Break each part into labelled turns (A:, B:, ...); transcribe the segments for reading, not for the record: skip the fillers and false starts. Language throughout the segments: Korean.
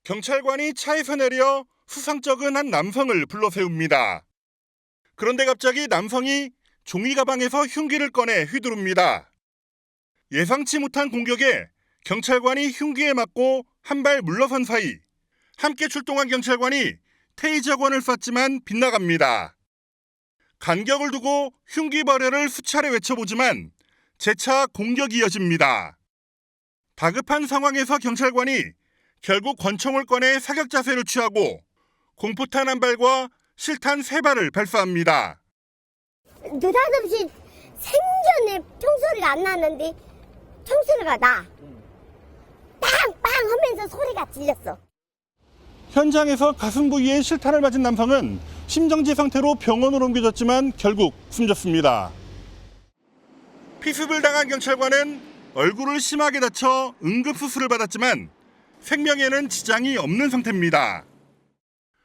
A: 경찰관이 차에서 내려 수상쩍은 한 남성을 불러 세웁니다. 그런데 갑자기 남성이 종이 가방에서 흉기를 꺼내 휘두릅니다. 예상치 못한 공격에 경찰관이 흉기에 맞고 한 발 물러선 사이 함께 출동한 경찰관이 테이저건을 쐈지만 빗나갑니다. 간격을 두고 흉기 발열을 수차례 외쳐보지만 재차 공격이 이어집니다. 다급한 상황에서 경찰관이 결국 권총을 꺼내 사격 자세를 취하고 공포탄 한 발과 실탄 3발을 발사합니다.
B: 느닷없이 생전에 총소리가 안 나는데 총소리가 나. 빵빵 하면서 소리가 질렸어.
A: 현장에서 가슴 부위에 실탄을 맞은 남성은 심정지 상태로 병원으로 옮겨졌지만 결국 숨졌습니다. 피습을 당한 경찰관은 얼굴을 심하게 다쳐 응급수술을 받았지만 생명에는 지장이 없는 상태입니다.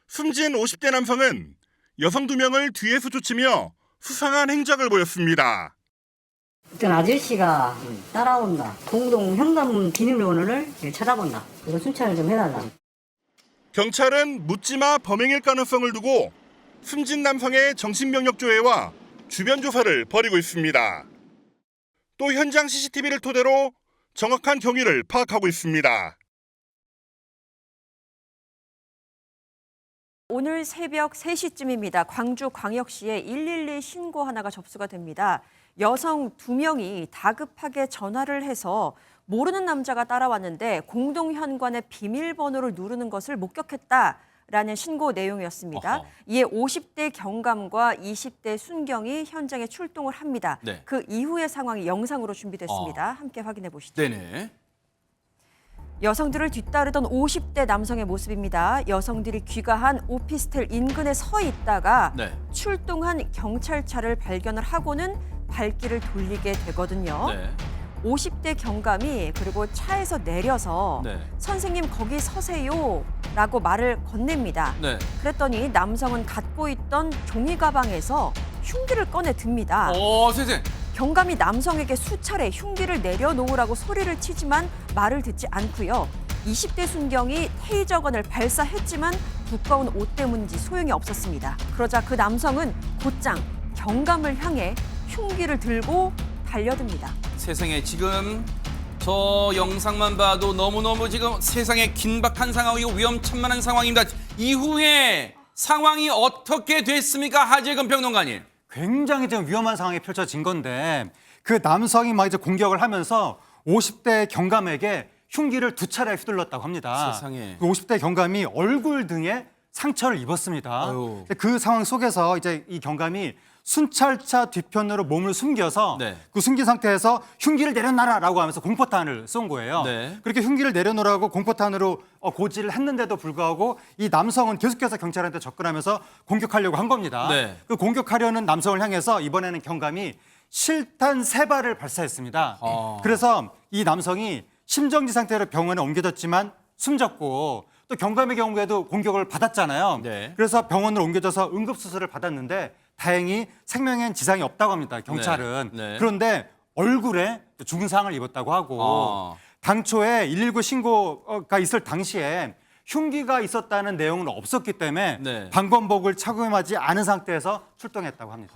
A: 숨진 50대 남성은 여성 2명을 뒤에서 쫓으며 수상한 행적을 보였습니다.
C: 어떤 아저씨가 따라온다. 공동 현관 비밀번호를 쳐다본다. 이거 순찰을 좀 해달라.
A: 경찰은 묻지마 범행일 가능성을 두고 숨진 남성의 정신병력 조회와 주변 조사를 벌이고 있습니다. 또 현장 CCTV를 토대로 정확한 경위를 파악하고 있습니다.
D: 오늘 새벽 3시쯤입니다. 광주광역시에 112 신고 하나가 접수가 됩니다. 여성 2명이 다급하게 전화를 해서 모르는 남자가 따라왔는데 공동현관의 비밀번호를 누르는 것을 목격했다라는 신고 내용이었습니다.
E: 어허.
D: 이에 50대 경감과 20대 순경이 현장에 출동을 합니다.
E: 네.
D: 그 이후의 상황이 영상으로 준비됐습니다. 함께 확인해 보시죠.
E: 네네.
D: 여성들을 뒤따르던 50대 남성의 모습입니다. 여성들이 귀가한 오피스텔 인근에 서 있다가
E: 네.
D: 출동한 경찰차를 발견을 하고는 발길을 돌리게 되거든요.
E: 네.
D: 50대 경감이 그리고 차에서 내려서
E: 네.
D: 선생님 거기 서세요 라고 말을 건넵니다.
E: 네.
D: 그랬더니 남성은 갖고 있던 종이 가방에서 흉기를 꺼내 듭니다.
E: 선생님.
D: 경감이 남성에게 수차례 흉기를 내려놓으라고 소리를 치지만 말을 듣지 않고요. 20대 순경이 테이저건을 발사했지만 두꺼운 옷 때문인지 소용이 없었습니다. 그러자 그 남성은 곧장 경감을 향해 흉기를 들고 달려듭니다.
E: 세상에 지금 저 영상만 봐도 너무너무 지금 세상에 긴박한 상황이고 위험천만한 상황입니다. 이후에 상황이 어떻게 됐습니까? 하재근 평론가님.
F: 굉장히 좀 위험한 상황이 펼쳐진 건데 그 남성이 막 이제 공격을 하면서 50대 경감에게 흉기를 2차례 휘둘렀다고 합니다.
E: 세상에.
F: 그 50대 경감이 얼굴 등에 상처를 입었습니다.
E: 아유.
F: 그 상황 속에서 이제 이 경감이 순찰차 뒤편으로 몸을 숨겨서
E: 네.
F: 그 숨긴 상태에서 흉기를 내려놔라라고 하면서 공포탄을 쏜 거예요.
E: 네.
F: 그렇게 흉기를 내려놓으라고 공포탄으로 고지를 했는데도 불구하고 이 남성은 계속해서 경찰한테 접근하면서 공격하려고 한 겁니다.
E: 네.
F: 그 공격하려는 남성을 향해서 이번에는 경감이 실탄 3발을 발사했습니다. 그래서 이 남성이 심정지 상태로 병원에 옮겨졌지만 숨졌고 또 경감의 경우에도 공격을 받았잖아요.
E: 네.
F: 그래서 병원으로 옮겨져서 응급수술을 받았는데 다행히 생명엔 지장이 없다고 합니다. 경찰은.
E: 네. 네.
F: 그런데 얼굴에 중상을 입었다고 하고 당초에 119 신고가 있을 당시에 흉기가 있었다는 내용은 없었기 때문에
E: 네.
F: 방검복을 착용하지 않은 상태에서 출동했다고 합니다.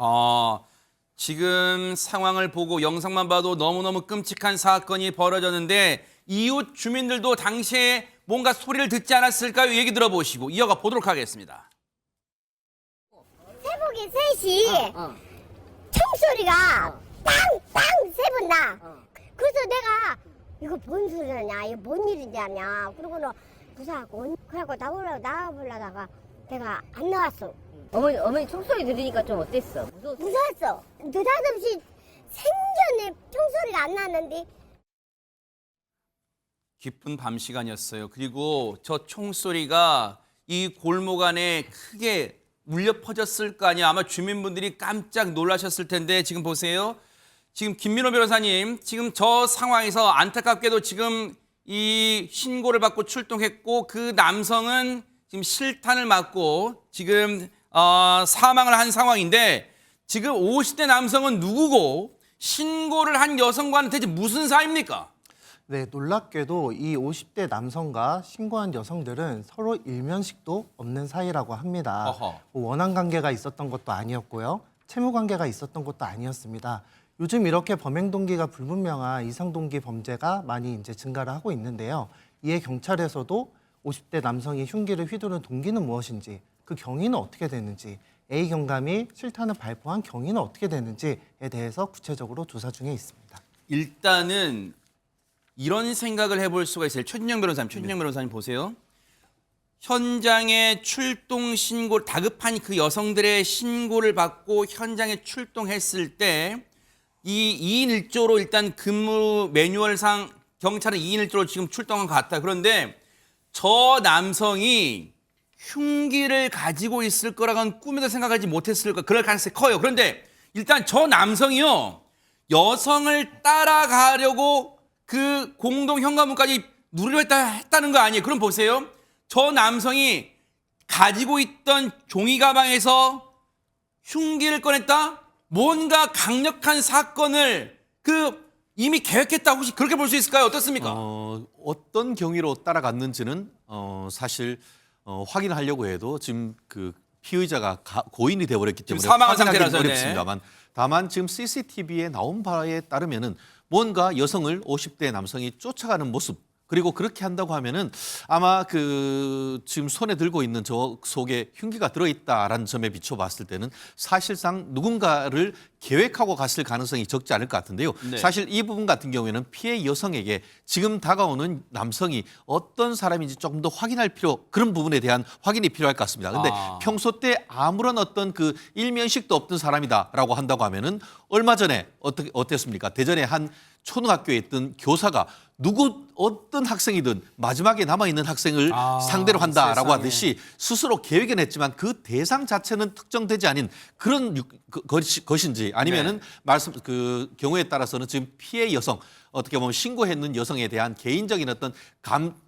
E: 지금 상황을 보고 영상만 봐도 너무너무 끔찍한 사건이 벌어졌는데 이웃 주민들도 당시에 뭔가 소리를 듣지 않았을까요? 얘기 들어보시고 이어가 보도록 하겠습니다.
B: 새벽에 3시 총소리가 빵빵 3번 나. 그래서 내가 이거 뭔 소리냐, 이거 뭔 일인지 아냐. 그러고는 무사하고 그래갖고 나와보려다가 내가 안 나왔어.
G: 어머니 총소리 들으니까 좀 어땠어?
B: 무서웠어. 느닷없이 생전에 총소리가 안 나는데.
E: 깊은 밤 시간이었어요. 그리고 저 총소리가 이 골목 안에 크게 울려 퍼졌을 거 아니에요. 아마 주민분들이 깜짝 놀라셨을 텐데 지금 보세요. 지금 김민호 변호사님, 지금 저 상황에서 안타깝게도 지금 이 신고를 받고 출동했고 그 남성은 지금 실탄을 맞고 지금 사망을 한 상황인데 지금 50대 남성은 누구고 신고를 한 여성과는 대체 무슨 사이입니까?
H: 네, 놀랍게도 이 50대 남성과 신고한 여성들은 서로 일면식도 없는 사이라고 합니다.
E: 어허.
H: 원한 관계가 있었던 것도 아니었고요. 채무 관계가 있었던 것도 아니었습니다. 요즘 이렇게 범행 동기가 불분명한 이상 동기 범죄가 많이 이제 증가를 하고 있는데요. 이에 경찰에서도 50대 남성이 흉기를 휘두른 동기는 무엇인지, 그 경위는 어떻게 되는지, A 경감이 실탄을 발포한 경위는 어떻게 되는지에 대해서 구체적으로 조사 중에 있습니다.
E: 일단은 이런 생각을 해볼 수가 있어요. 최준영 변호사님 보세요. 현장에 출동 신고, 다급한 그 여성들의 신고를 받고 현장에 출동했을 때 이 2인 1조로 일단 근무 매뉴얼상 경찰은 2인 1조로 지금 출동한 것 같다. 그런데 저 남성이 흉기를 가지고 있을 거라고는 꿈에도 생각하지 못했을 거, 그럴 가능성이 커요. 그런데 일단 저 남성이요, 여성을 따라가려고 그 공동 현관문까지 누르려 했다는 거 아니에요? 그럼 보세요. 저 남성이 가지고 있던 종이 가방에서 흉기를 꺼냈다? 뭔가 강력한 사건을 이미 계획했다, 혹시 그렇게 볼 수 있을까요? 어떻습니까?
I: 어떤 경위로 따라갔는지는 사실 확인하려고 해도 지금 그 피의자가 고인이 되어버렸기 때문에
E: 지금 사망한
I: 확인하기는
E: 상태라서, 네.
I: 어렵습니다만 다만 지금 CCTV에 나온 바에 따르면은 뭔가 여성을 50대 남성이 쫓아가는 모습, 그리고 그렇게 한다고 하면은 아마 그 지금 손에 들고 있는 저 속에 흉기가 들어있다라는 점에 비춰봤을 때는 사실상 누군가를 계획하고 갔을 가능성이 적지 않을 것 같은데요.
E: 네.
I: 사실 이 부분 같은 경우에는 피해 여성에게 지금 다가오는 남성이 어떤 사람인지 조금 더 확인할 그런 부분에 대한 확인이 필요할 것 같습니다. 근데 평소 때 아무런 어떤 그 일면식도 없던 사람이다라고 한다고 하면은 얼마 전에 어땠습니까? 대전에 한 초등학교에 있던 교사가 어떤 학생이든 마지막에 남아있는 학생을 상대로 한다라고
E: 세상에.
I: 하듯이 스스로 계획은 했지만 그 대상 자체는 특정되지 않은 그런 것인지 아니면은 그 경우에 따라서는 지금 피해 여성, 어떻게 보면 신고했는 여성에 대한 개인적인 어떤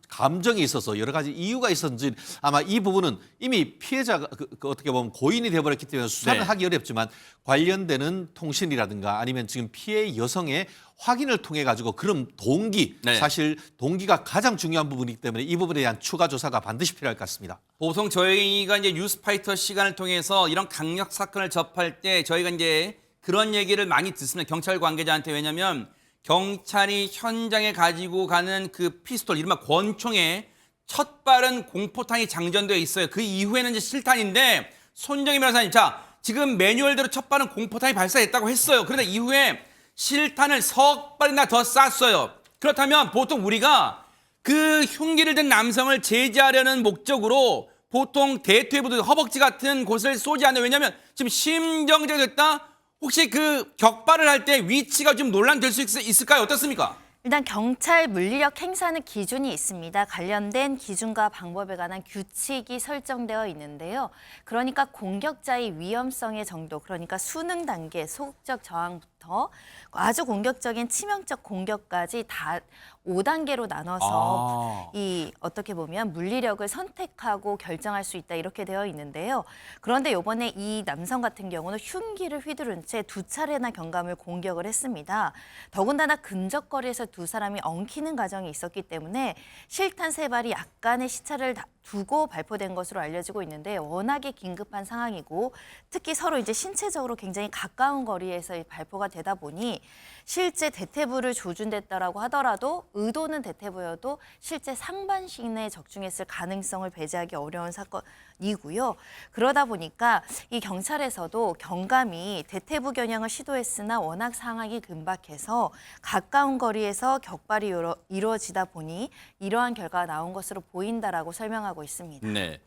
I: 감정이 있어서 여러 가지 이유가 있었는지, 아마 이 부분은 이미 피해자가 어떻게 보면 고인이 되어버렸기 때문에 수사는
E: 네.
I: 하기 어렵지만 관련되는 통신이라든가 아니면 지금 피해 여성의 확인을 통해 가지고 그런 동기,
E: 네.
I: 사실 동기가 가장 중요한 부분이기 때문에 이 부분에 대한 추가 조사가 반드시 필요할 것 같습니다.
E: 보통 저희가 이제 뉴스파이터 시간을 통해서 이런 강력 사건을 접할 때 저희가 이제 그런 얘기를 많이 듣습니다. 경찰 관계자한테. 왜냐하면 경찰이 현장에 가지고 가는 그 피스톨, 이른바 권총에 첫 발은 공포탄이 장전되어 있어요. 그 이후에는 이제 실탄인데, 손정희 변호사님, 자, 지금 매뉴얼대로 첫 발은 공포탄이 발사했다고 했어요. 그런데 이후에 실탄을 석 발이나 더 쐈어요. 그렇다면 보통 우리가 그 흉기를 든 남성을 제지하려는 목적으로 보통 대퇴부도 허벅지 같은 곳을 쏘지 않아요. 왜냐하면 지금 심정지가 됐다? 혹시 그 격발을 할 때 위치가 좀 논란될 수 있을까요? 어떻습니까?
J: 일단 경찰 물리력 행사는 기준이 있습니다. 관련된 기준과 방법에 관한 규칙이 설정되어 있는데요. 그러니까 공격자의 위험성의 정도, 그러니까 수능 단계, 소극적 저항부터 아주 공격적인 치명적 공격까지 다 5단계로 나눠서 이 어떻게 보면 물리력을 선택하고 결정할 수 있다, 이렇게 되어 있는데요. 그런데 이번에 이 남성 같은 경우는 흉기를 휘두른 채 2차례나 경감을 공격을 했습니다. 더군다나 근접거리에서 두 사람이 엉키는 과정이 있었기 때문에 실탄 3발이 약간의 시차를 두고 발포된 것으로 알려지고 있는데, 워낙에 긴급한 상황이고 특히 서로 이제 신체적으로 굉장히 가까운 거리에서 발포가 되다 보니 실제 대퇴부를 조준됐다라고 하더라도 의도는 대퇴부여도 실제 상반신에 적중했을 가능성을 배제하기 어려운 사건이고요. 그러다 보니까 이 경찰에서도 경감이 대퇴부 겨냥을 시도했으나 워낙 상황이 긴박해서 가까운 거리에서 격발이 이루어지다 보니 이러한 결과가 나온 것으로 보인다라고 설명하고 있습니다.
E: 네.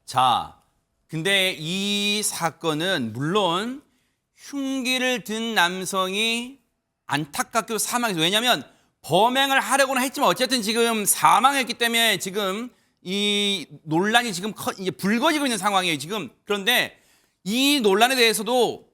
E: 자, 근데 이 사건은 물론 흉기를 든 남성이 안타깝게도 사망했어요. 왜냐하면 범행을 하려고는 했지만 어쨌든 지금 사망했기 때문에 지금 이 논란이 지금 이제 불거지고 있는 상황이에요, 지금. 그런데 이 논란에 대해서도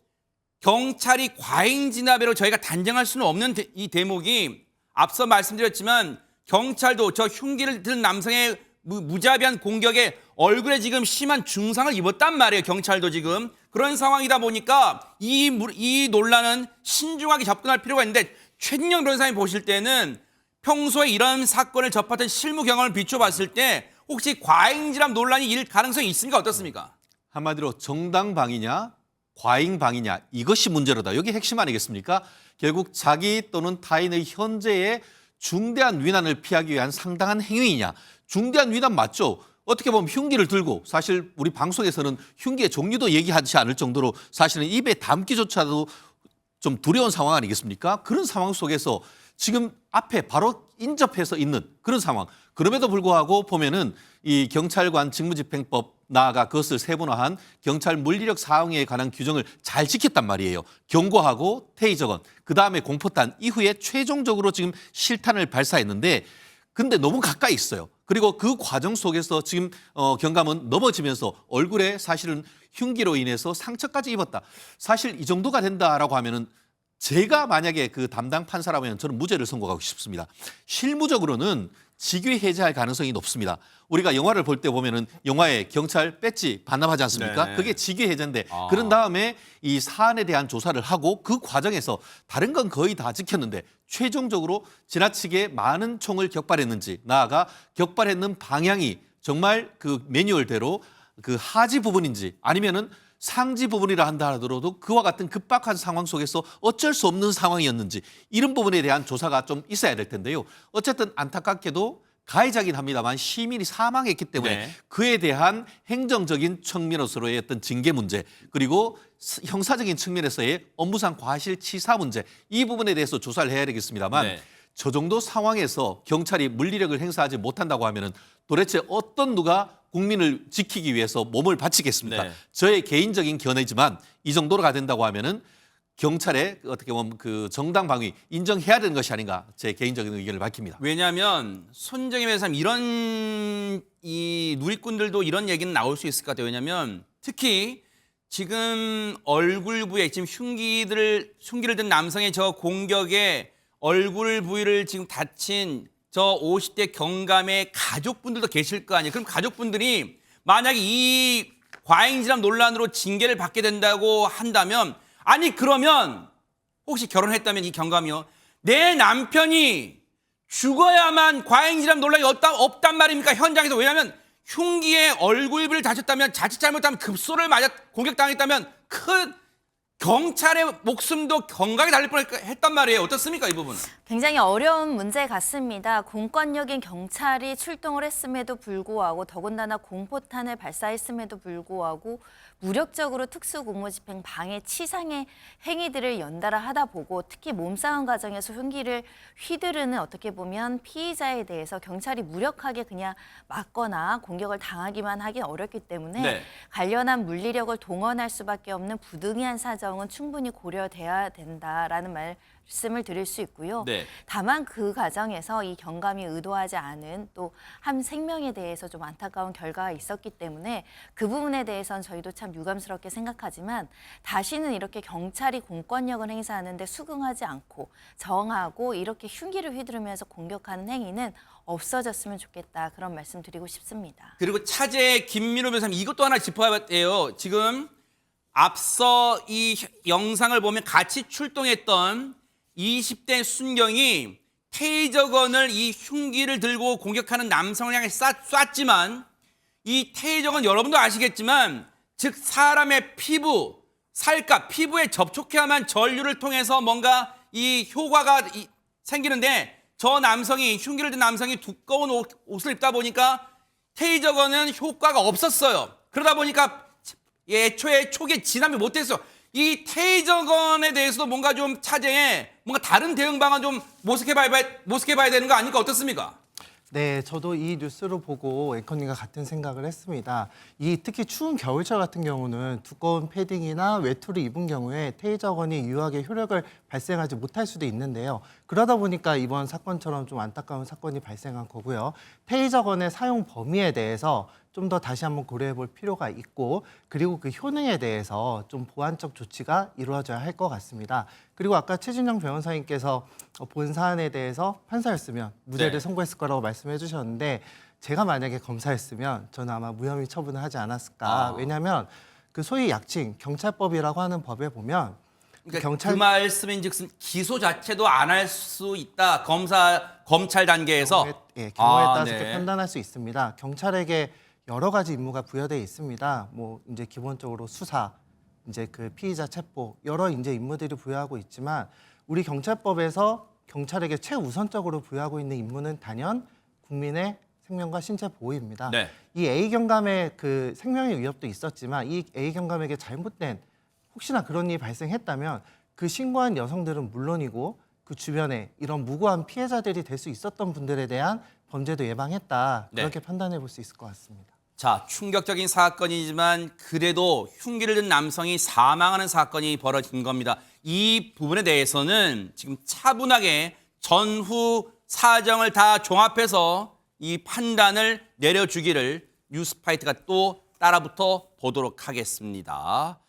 E: 경찰이 과잉 진압으로 저희가 단정할 수는 없는 이 대목이, 앞서 말씀드렸지만 경찰도 저 흉기를 든 남성의 무자비한 공격에 얼굴에 지금 심한 중상을 입었단 말이에요, 경찰도 지금. 그런 상황이다 보니까 이 논란은 신중하게 접근할 필요가 있는데, 최진영 변호사님 보실 때는 평소에 이런 사건을 접했던 실무 경험을 비춰봤을 때 혹시 과잉질환 논란이 일 가능성이 있습니까? 어떻습니까?
I: 한마디로 정당방위냐 과잉방위냐 이것이 문제로다. 여기 핵심 아니겠습니까? 결국 자기 또는 타인의 현재의 중대한 위난을 피하기 위한 상당한 행위이냐. 중대한 위난 맞죠. 어떻게 보면 흉기를 들고 사실 우리 방송에서는 흉기의 종류도 얘기하지 않을 정도로 사실은 입에 담기조차도 좀 두려운 상황 아니겠습니까? 그런 상황 속에서 지금 앞에 바로 인접해서 있는 그런 상황. 그럼에도 불구하고 보면은 이 경찰관 직무집행법 나아가 그것을 세분화한 경찰 물리력 사용에 관한 규정을 잘 지켰단 말이에요. 경고하고 테이저건, 그다음에 공포탄 이후에 최종적으로 지금 실탄을 발사했는데 근데 너무 가까이 있어요. 그리고 그 과정 속에서 지금 경감은 넘어지면서 얼굴에 사실은 흉기로 인해서 상처까지 입었다. 사실 이 정도가 된다라고 하면은 제가 만약에 그 담당 판사라면 저는 무죄를 선고하고 싶습니다. 실무적으로는 직위 해제할 가능성이 높습니다. 우리가 영화를 볼 때 보면은 영화에 경찰 배지 반납하지 않습니까?
E: 네.
I: 그게 직위 해제인데 그런 다음에 이 사안에 대한 조사를 하고 그 과정에서 다른 건 거의 다 지켰는데 최종적으로 지나치게 많은 총을 격발했는지 나아가 격발했는 방향이 정말 그 매뉴얼대로 그 하지 부분인지 아니면은 상지 부분이라 한다 하더라도 그와 같은 급박한 상황 속에서 어쩔 수 없는 상황이었는지 이런 부분에 대한 조사가 좀 있어야 될 텐데요. 어쨌든 안타깝게도 가해자긴 합니다만 시민이 사망했기 때문에
E: 네.
I: 그에 대한 행정적인 측면으로서의 어떤 징계 문제 그리고 형사적인 측면에서의 업무상 과실치사 문제 이 부분에 대해서 조사를 해야 되겠습니다만
E: 네.
I: 저 정도 상황에서 경찰이 물리력을 행사하지 못한다고 하면은 도대체 어떤 누가 국민을 지키기 위해서 몸을 바치겠습니까?
E: 네.
I: 저의 개인적인 견해지만 이 정도로가 된다고 하면은 경찰의 어떻게 보면 그 정당 방위 인정해야 되는 것이 아닌가 제 개인적인 의견을 밝힙니다.
E: 왜냐하면 손정희 회사님 이런 이 누리꾼들도 이런 얘기는 나올 수 있을 것 같아요. 왜냐하면 특히 지금 얼굴 부위에 지금 흉기를 든 남성의 저 공격에 얼굴 부위를 지금 다친 저 50대 경감의 가족분들도 계실 거 아니에요. 그럼 가족분들이 만약에 이 과잉질환 논란으로 징계를 받게 된다고 한다면 아니 그러면 혹시 결혼했다면 이 경감이요. 내 남편이 죽어야만 과잉질환 논란이 없단 말입니까? 현장에서. 왜냐하면 흉기에 얼굴을 다쳤다면 자칫 잘못하면 급소를 맞아 공격당했다면 큰 경찰의 목숨도 경각에 달릴 뻔했단 말이에요. 어떻습니까 이 부분은?
J: 굉장히 어려운 문제 같습니다. 공권력인 경찰이 출동을 했음에도 불구하고 더군다나 공포탄을 발사했음에도 불구하고 무력적으로 특수공무집행 방해 치상의 행위들을 연달아 하다 보고 특히 몸싸움 과정에서 흉기를 휘두르는 어떻게 보면 피의자에 대해서 경찰이 무력하게 그냥 맞거나 공격을 당하기만 하긴 어렵기 때문에
E: 네.
J: 관련한 물리력을 동원할 수밖에 없는 부득이한 사정은 충분히 고려돼야 된다라는 말씀을 드릴 수 있고요.
E: 네.
J: 다만 그 과정에서 이 경감이 의도하지 않은 또 한 생명에 대해서 좀 안타까운 결과가 있었기 때문에 그 부분에 대해서는 저희도 참 유감스럽게 생각하지만 다시는 이렇게 경찰이 공권력을 행사하는데 수긍하지 않고 정하고 이렇게 흉기를 휘두르면서 공격하는 행위는 없어졌으면 좋겠다 그런 말씀 드리고 싶습니다.
E: 그리고 차제 김민호 변호사님 이것도 하나 짚어야 돼요. 지금 앞서 이 영상을 보면 같이 출동했던 20대 순경이 테이저건을 이 흉기를 들고 공격하는 남성을 향해 쐈지만 이 테이저건 여러분도 아시겠지만 즉 사람의 피부, 살갗, 피부에 접촉해야만 전류를 통해서 뭔가 이 효과가 생기는데 저 남성이 흉기를 든 남성이 두꺼운 옷을 입다 보니까 테이저건은 효과가 없었어요. 그러다 보니까 애초에 초기에 진압이 못했어요. 이 테이저건에 대해서도 뭔가 좀 차제에 뭔가 다른 대응 방안 좀 모색해봐야 되는 거 아닐까 어떻습니까?
H: 네, 저도 이 뉴스를 보고 앵커님과 같은 생각을 했습니다. 특히 추운 겨울철 같은 경우는 두꺼운 패딩이나 외투를 입은 경우에 테이저건이 유효하게 효력을 발생하지 못할 수도 있는데요. 그러다 보니까 이번 사건처럼 좀 안타까운 사건이 발생한 거고요. 테이저건의 사용 범위에 대해서 좀 더 다시 한번 고려해 볼 필요가 있고 그리고 그 효능에 대해서 좀 보완적 조치가 이루어져야 할 것 같습니다. 그리고 아까 최진영 변호사님께서 본 사안에 대해서 판사였으면 무죄를
E: 네.
H: 선고했을 거라고 말씀해 주셨는데 제가 만약에 검사였으면 저는 아마 무혐의 처분을 하지 않았을까. 왜냐하면 그 소위 약칭 경찰법이라고 하는 법에 보면
E: 그러니까 그 말씀인즉슨 기소 자체도 안 할 수 있다. 검찰 단계에서
H: 경우에 따라서
E: 네.
H: 이렇게 판단할 수 있습니다. 경찰에게 여러 가지 임무가 부여되어 있습니다. 뭐 이제 기본적으로 수사, 이제 그 피의자 체포 여러 이제 임무들이 부여하고 있지만 우리 경찰법에서 경찰에게 최우선적으로 부여하고 있는 임무는 단연 국민의 생명과 신체 보호입니다.
E: 네.
H: 이 A 경감의 그 생명의 위협도 있었지만 이 A 경감에게 잘못된 혹시나 그런 일이 발생했다면 그 신고한 여성들은 물론이고 그 주변에 이런 무고한 피해자들이 될 수 있었던 분들에 대한 범죄도 예방했다.
E: 네.
H: 그렇게 판단해 볼 수 있을 것 같습니다.
E: 자, 충격적인 사건이지만 그래도 흉기를 든 남성이 사망하는 사건이 벌어진 겁니다. 이 부분에 대해서는 지금 차분하게 전후 사정을 다 종합해서 이 판단을 내려주기를 뉴스파이트가 또 따라붙어 보도록 하겠습니다.